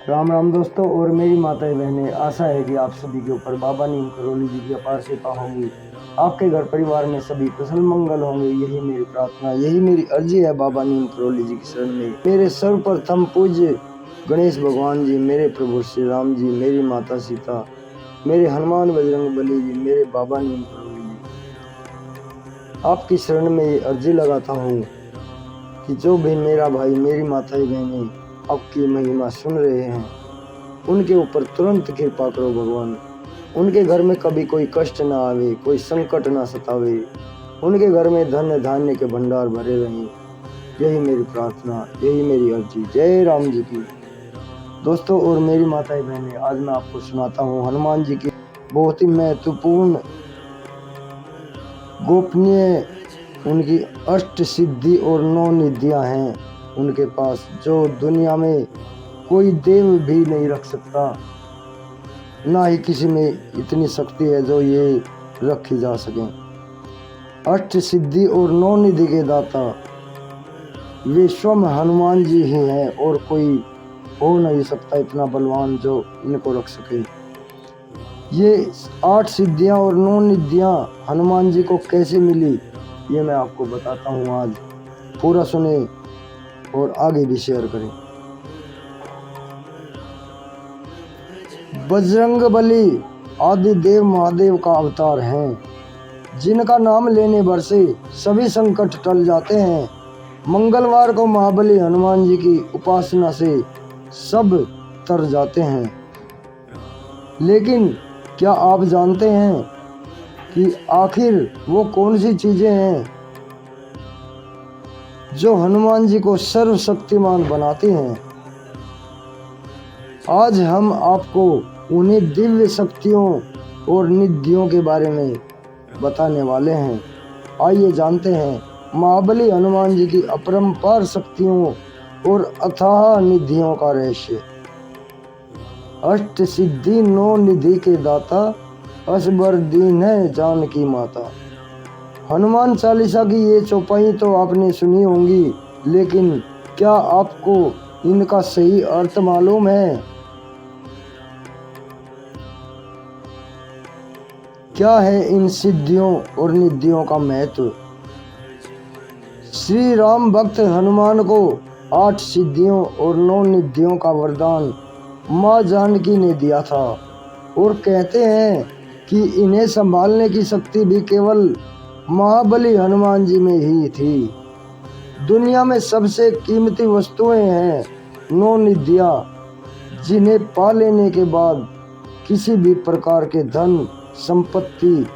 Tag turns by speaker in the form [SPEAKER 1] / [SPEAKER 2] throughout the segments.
[SPEAKER 1] राम राम दोस्तों और मेरी माताएं बहनें, आशा है कि आप सभी के ऊपर बाबा नीम करौली जी की अपार कृपा होंगी। आपके घर परिवार में सभी कुशल मंगल होंगे, यही मेरी प्रार्थना, यही मेरी अर्जी है बाबा नीम करौली जी की शरण में। मेरे सर्वप्रथम पूज्य गणेश भगवान जी, मेरे प्रभु श्री राम जी, मेरी माता सीता, मेरे हनुमान बजरंग बली जी, मेरे बाबा नीम करौली जी, आपकी शरण में ये अर्जी लगाता हूँ कि जो भी मेरा भाई मेरी माताएं बहनें आपकी महिमा सुन रहे हैं, उनके ऊपर तुरंत कृपा करो भगवान। उनके घर में कभी कोई कष्ट ना आवे, कोई संकट ना सतावे, उनके घर में धन धान्य के भंडार भरे रहें, यही मेरी प्रार्थना, यही मेरी अर्जी। जय राम जी की। दोस्तों और मेरी माताएं बहनें, आज मैं आपको सुनाता हूँ हनुमान जी की बहुत ही महत्वपूर्ण गोपनीय उनकी अष्ट सिद्धि और 9 निधियां हैं उनके पास, जो दुनिया में कोई देव भी नहीं रख सकता, ना ही किसी में इतनी शक्ति है जो ये रखी जा सके। अष्ट सिद्धि और 9 निधि के दाता वे स्वयं हनुमान जी ही हैं और कोई हो नहीं सकता इतना बलवान जो इनको रख सके। ये 8 सिद्धियां और 9 निधियां हनुमान जी को कैसे मिली, ये मैं आपको बताता हूँ। आज पूरा सुने और आगे भी शेयर करें। बजरंग बली आदि देव महादेव का अवतार हैं, जिनका नाम लेने भर से सभी संकट टल जाते हैं। मंगलवार को महाबली हनुमान जी की उपासना से सब तर जाते हैं। लेकिन क्या आप जानते हैं कि आखिर वो कौन सी चीजें हैं जो हनुमान जी को सर्वशक्तिमान बनाती हैं? आज हम आपको उन्हीं दिव्य शक्तियों और निधियों के बारे में बताने वाले हैं। आइए जानते हैं महाबली हनुमान जी की अपरंपार शक्तियों और अथाह निधियों का रहस्य। अष्ट सिद्धि 9 निधि के दाता, असबर दीन है जानकी माता। हनुमान चालीसा की ये चौपाई तो आपने सुनी होंगी, लेकिन क्या आपको इनका सही अर्थ मालूम है? क्या है इन सिद्धियों और निधियों का महत्व? श्री राम भक्त हनुमान को 8 सिद्धियों और 9 निधियों का वरदान माँ जानकी ने दिया था और कहते हैं कि इन्हें संभालने की शक्ति भी केवल महाबली हनुमान जी में ही थी। दुनिया में सबसे कीमती वस्तुएं हैं 9 निधियां, जिन्हें पा लेने के बाद किसी भी प्रकार के धन संपत्ति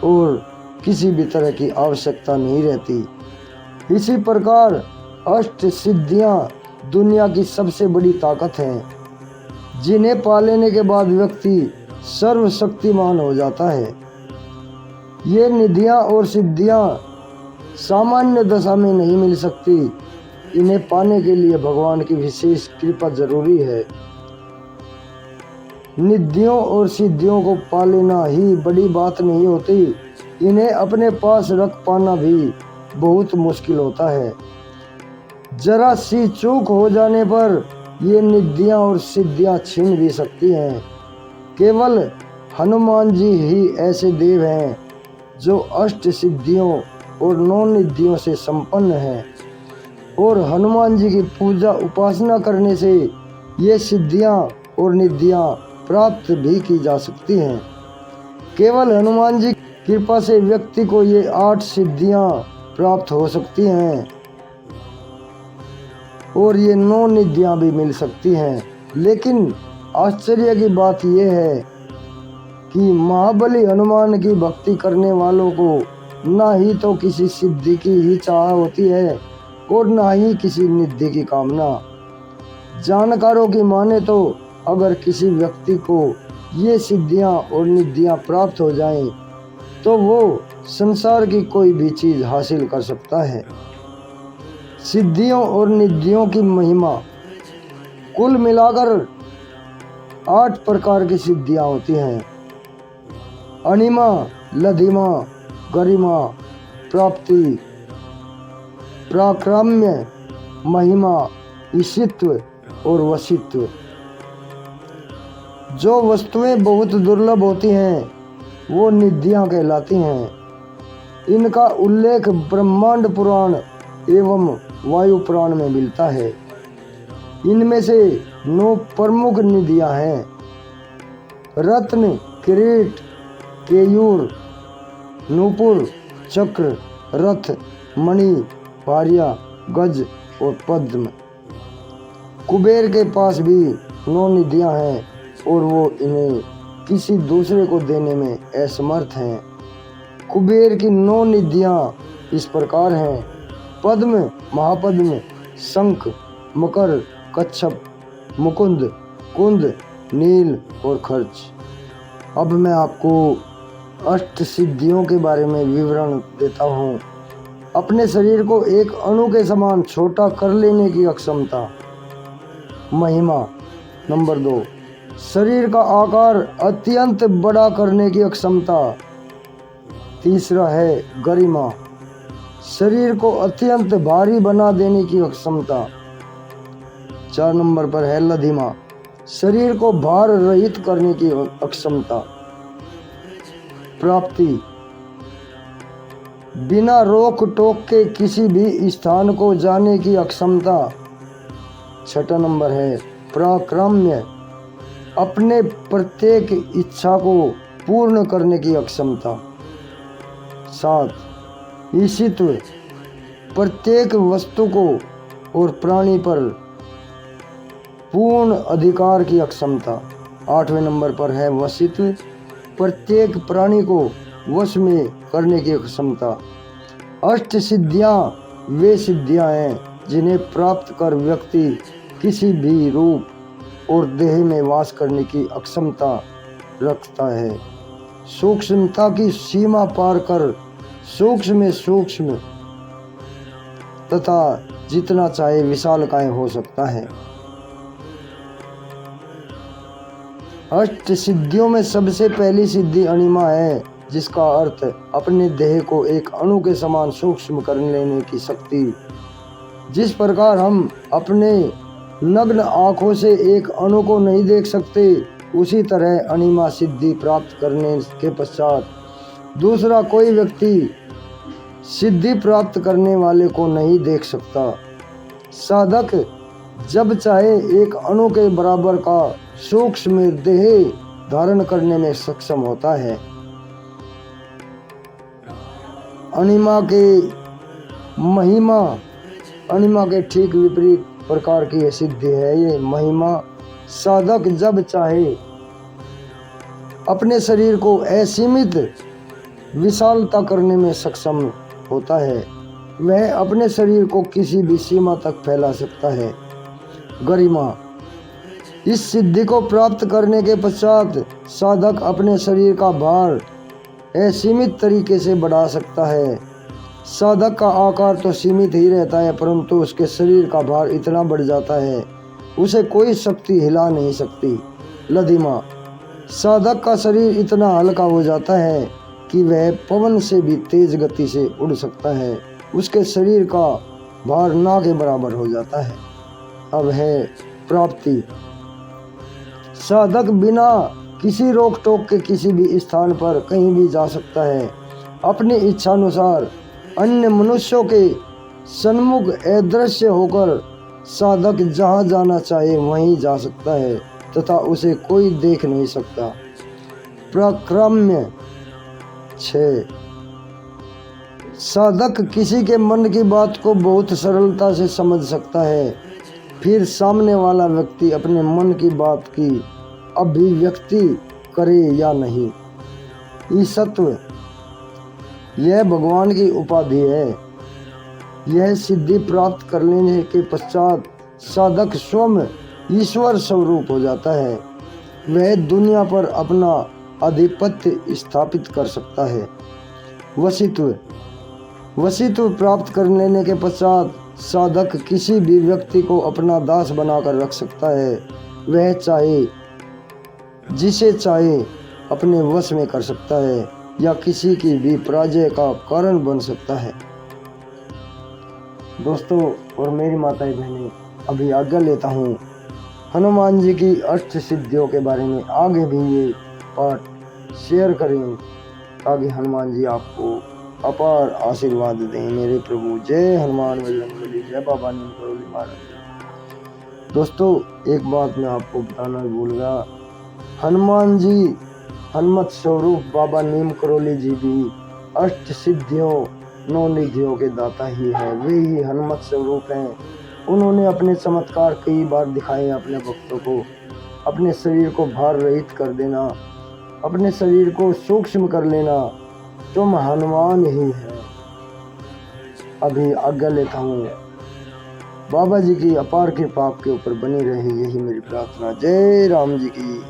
[SPEAKER 1] और किसी भी तरह की आवश्यकता नहीं रहती। इसी प्रकार अष्ट सिद्धियां दुनिया की सबसे बड़ी ताकत हैं, जिन्हें पा लेने के बाद व्यक्ति सर्वशक्तिमान हो जाता है। ये निधियां और सिद्धियां सामान्य दशा में नहीं मिल सकती, इन्हें पाने के लिए भगवान की विशेष कृपा जरूरी है। निधियों और सिद्धियों को पा लेना ही बड़ी बात नहीं होती, इन्हें अपने पास रख पाना भी बहुत मुश्किल होता है। जरा सी चूक हो जाने पर ये निधियां और सिद्धियां छीन भी सकती हैं। केवल हनुमान जी ही ऐसे देव हैं जो अष्ट सिद्धियों और 9 निधियों से संपन्न हैं, और हनुमान जी की पूजा उपासना करने से ये सिद्धियां और निधियां प्राप्त भी की जा सकती हैं। केवल हनुमान जी की कृपा से व्यक्ति को ये 8 सिद्धियां प्राप्त हो सकती हैं और ये 9 निधियां भी मिल सकती हैं। लेकिन आश्चर्य की बात यह है कि महाबली हनुमान की भक्ति करने वालों को ना ही तो किसी सिद्धि की ही चाह होती है और ना ही किसी निधि की कामना। जानकारों की माने तो अगर किसी व्यक्ति को ये सिद्धियां और निधियां प्राप्त हो जाएं, तो वो संसार की कोई भी चीज हासिल कर सकता है। सिद्धियों और निधियों की महिमा कुल मिलाकर 8 प्रकार की सिद्धियां होती हैं। अणिमा, लधिमा, गरिमा, प्राप्ति, पराक्रम्य, महिमा, ईशित्व और वशित्व। जो वस्तुएं बहुत दुर्लभ होती हैं वो निधियां कहलाती हैं। इनका उल्लेख ब्रह्मांड पुराण एवं वायु पुराण में मिलता है। इनमें से 9 प्रमुख निधियां हैं: रत्न, किरीट, केयूर, नूपुर, चक्र, रथ, मणि, भारिया, गज और पद्म। कुबेर के पास भी 9 निधियां हैं और वो इन्हें किसी दूसरे को देने में असमर्थ हैं। कुबेर की 9 निधियां इस प्रकार हैं: पद्म, महापद्म, शंख, मकर, कच्छप, मुकुंद, कुंद, नील और खर्च। अब मैं आपको अष्ट सिद्धियों के बारे में विवरण देता हूँ। अपने शरीर को एक अणु के समान छोटा कर लेने की अक्षमता। महिमा। नंबर 2, शरीर का आकार अत्यंत बड़ा करने की अक्षमता। तीसरा है गरिमा, शरीर को अत्यंत भारी बना देने की अक्षमता। 4 नंबर पर है लधिमा, शरीर को भार रहित करने की अक्षमता। प्राप्ति, बिना रोक टोक के किसी भी स्थान को जाने की अक्षमता। 6 नंबर है पराक्रम्य, अपने प्रत्येक इच्छा को पूर्ण करने की अक्षमता। 7, ईशित्व, प्रत्येक वस्तु को और प्राणी पर पूर्ण अधिकार की अक्षमता। 8वें नंबर पर है वशित्व, प्रत्येक प्राणी को वश में करने की क्षमता। अष्ट सिद्धियां वे सिद्धियां हैं जिन्हें प्राप्त कर व्यक्ति किसी भी रूप और देह में वास करने की अक्षमता रखता है। सूक्ष्मता की सीमा पार कर सूक्ष्म में सूक्ष्म तथा जितना चाहे विशालकाय हो सकता है। अष्ट सिद्धियों में सबसे पहली सिद्धि अणिमा है, जिसका अर्थ अपने देह को एक अणु के समान सूक्ष्म कर लेने की शक्ति। जिस प्रकार हम अपने नग्न आंखों से एक अणु को नहीं देख सकते, उसी तरह अणिमा सिद्धि प्राप्त करने के पश्चात दूसरा कोई व्यक्ति सिद्धि प्राप्त करने वाले को नहीं देख सकता। साधक जब चाहे एक अणु के बराबर का सूक्ष्म देह धारण करने में सक्षम होता है। अणिमा के महिमा, अणिमा के ठीक विपरीत प्रकार की यह सिद्धि है। ये महिमा साधक जब चाहे अपने शरीर को असीमित विशालता करने में सक्षम होता है। वह अपने शरीर को किसी भी सीमा तक फैला सकता है। गरिमा, इस सिद्धि को प्राप्त करने के पश्चात साधक अपने शरीर का भार असीमित तरीके से बढ़ा सकता है। साधक का आकार तो सीमित ही रहता है, परंतु उसके शरीर का भार इतना बढ़ जाता है उसे कोई शक्ति हिला नहीं सकती। लधिमा, साधक का शरीर इतना हल्का हो जाता है कि वह पवन से भी तेज गति से उड़ सकता है। उसके शरीर का भार ना के बराबर हो जाता है। अब है प्राप्ति। साधक बिना किसी रोक टोक के किसी भी स्थान पर कहीं भी जा सकता है। अपनी इच्छानुसार अन्य मनुष्यों के सन्मुख अदृश्य होकर साधक जहाँ जाना चाहे वहीं जा सकता है तथा उसे कोई देख नहीं सकता। पराक्रम्य। 6, साधक किसी के मन की बात को बहुत सरलता से समझ सकता है। फिर सामने वाला व्यक्ति अपने मन की बात की अभिव्यक्ति करे या नहीं। ईशत्व, यह भगवान की उपाधि है। यह सिद्धि प्राप्त कर लेने के पश्चात साधक स्वयं ईश्वर स्वरूप हो जाता है। वह दुनिया पर अपना आधिपत्य स्थापित कर सकता है। वशित्व, वशित्व प्राप्त कर लेने के पश्चात साधक किसी भी व्यक्ति को अपना दास बनाकर रख सकता है। वह चाहे जिसे चाहे अपने वश में कर सकता है या किसी की भी पराजय का कारण बन सकता है। दोस्तों और मेरी माताएं बहनें, अभी आज्ञा लेता हूँ। हनुमान जी की अष्ट सिद्धियों के बारे में आगे भी ये पाठ शेयर करें ताकि हनुमान जी आपको अपार आशीर्वाद दें। मेरे प्रभु जय हनुमान बजरंगबली, जय बाबा नीम करोली महाराज। दोस्तों एक बात मैं आपको बताना भूल गया, हनुमान जी हनुमत स्वरूप बाबा नीम करोली जी भी अष्ट सिद्धियों 9 निधियों के दाता ही है। वे ही हनुमत स्वरूप हैं। उन्होंने अपने चमत्कार कई बार दिखाए अपने भक्तों को। अपने शरीर को भार रहित कर देना, अपने शरीर को सूक्ष्म कर लेना, तुम हनुमान ही है। अभी आज्ञा लेता हूँ। बाबा जी की अपार कृपा आपके ऊपर बनी रहे, यही मेरी प्रार्थना। जय राम जी की।